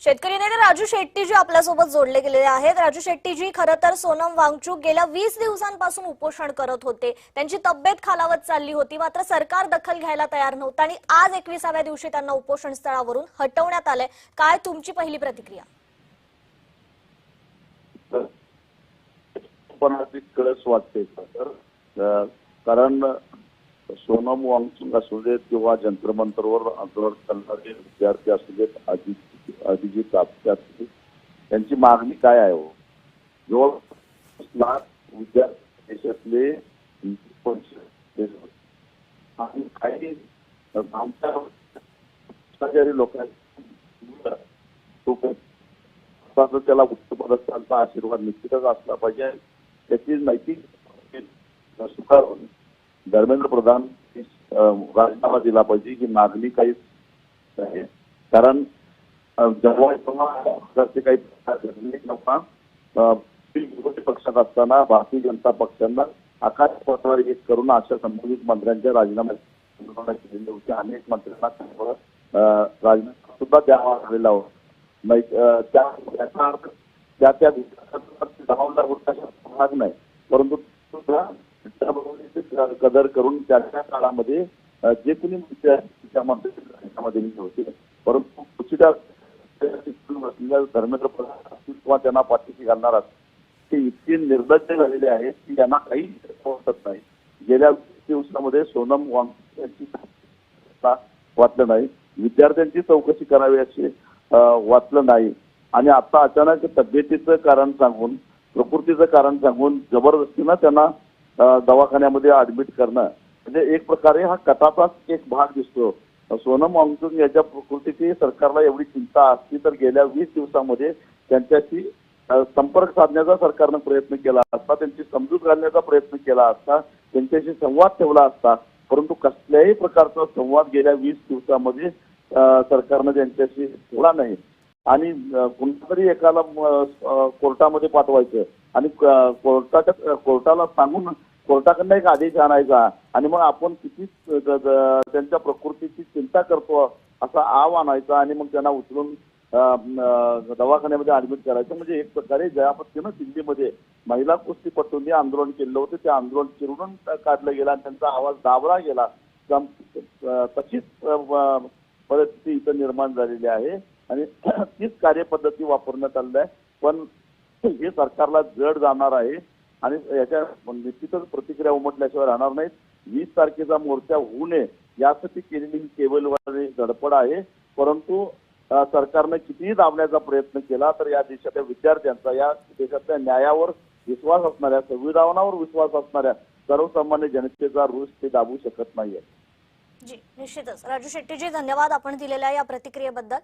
शेतकरी नेते राजू शेट्टीजी आपल्यासोबत जोडले गेलेले आहेत। राजू शेट्टीजी खरं तर सोनम वांगचुक गेल्या 20 दिवसांपासून उपोषण करत होते। त्यांची तब्येत खालावत चालली होती, मात्र सरकार दखल घ्यायला तयार नव्हतं आणि आज 21व्या दिवशी त्यांना उपोषण स्थळावरून हटवण्यात आले। काय तुमची पहिली प्रतिक्रिया? पण अगदी कळस वाटते कारण सोनम वांगचुक असू देत किंवा जंतर मंतरवर आंदोलन करणारे विद्यार्थी असू देत, अभिजित आपटे असू देत, त्यांची मागणी काय आहे? हो, जवळ लाख विद्यार्थी देशातले आणि काही आमच्या लोकांना त्याला उच्चपदस्थांचा आशीर्वाद निश्चितच असला पाहिजे। त्याची नैतिक स्वीकारून धर्मेंद्र प्रधान राजीनामा दिला पाहिजे ही मागणी काही आहे। कारण जेव्हा काही विरोधी पक्षात असताना भारतीय जनता पक्षांना आकाश पथावर एक करून अशा संबंधित मंत्र्यांच्या राजीनामा केलेले होते। अनेक मंत्र्यांना राजीनामा सुद्धा द्यावा लागलेला होता। त्या जबाबदार भाग नाही, परंतु कदर करून त्या काळामध्ये जे कोणी मंत्र्यामध्ये होते, परंतु धर्मेंद्र प्रधान किंवा त्यांना पाठीशी घालणार ते इतके निर्लज्ज झालेले आहेत की यांना काही वाटत नाही। गेल्या दिवसामध्ये सोनम वांगचुक यांची वाटलं नाही, विद्यार्थ्यांची चौकशी करावी अशी वाटलं नाही आणि आता अचानक तब्येतीचं कारण सांगून, प्रकृतीचं कारण सांगून जबरदस्तीनं त्यांना दवाखान्यामध्ये ऍडमिट करणं म्हणजे एक प्रकारे हा कटाचाच एक भाग दिसतो। सोनम वांगचुक याच्या प्रकृतीची सरकारला एवढी चिंता असती तर गेल्या 20 दिवसामध्ये त्यांच्याशी संपर्क साधण्याचा सरकारनं प्रयत्न केला असता, त्यांची समजूत घालण्याचा प्रयत्न केला असता, त्यांच्याशी संवाद ठेवला असता, परंतु कसल्याही प्रकारचा संवाद गेल्या 20 दिवसामध्ये सरकारनं त्यांच्याशी ठेवला नाही आणि कुणीतरी एकाला कोर्टामध्ये पाठवायचं आणि कोर्टाला सांगून कोर्टाकडनं एक आदेश आणायचा आणि मग आपण किती त्यांच्या प्रकृतीची चिंता करतो असा आव आणायचा आणि मग त्यांना उचलून दवाखान्यामध्ये ऍडमिट करायचं। म्हणजे एक प्रकारे ज्या पद्धतीनं दिल्लीमध्ये महिला कुस्तीपटूंनी आंदोलन केलं होतं ते आंदोलन चिरून काढलं गेलं आणि त्यांचा आवाज दाबला गेला। तशीच परिस्थिती इथं निर्माण झालेली आहे आणि तीच कार्यपद्धती वापरण्यात आलेली आहे, पण हे सरकारला जड जाणार आहे आणि याच्या निश्चितच प्रतिक्रिया उमटल्याशिवाय राहणार नाहीत। 20 तारखेचा मोर्चा होऊ नये यासाठी केलेली ही केवलवारी धडपड आहे, परंतु सरकारने कितीही दाबण्याचा प्रयत्न केला तर या देशातल्या विद्यार्थ्यांचा, या देशातल्या न्यायावर विश्वास असणाऱ्या, संविधानावर विश्वास असणाऱ्या सर्वसामान्य जनतेचा रोष ते दाबू शकत नाहीये। जी निश्चितच राजू शेट्टीजी, धन्यवाद आपण दिलेल्या या प्रतिक्रियेबद्दल।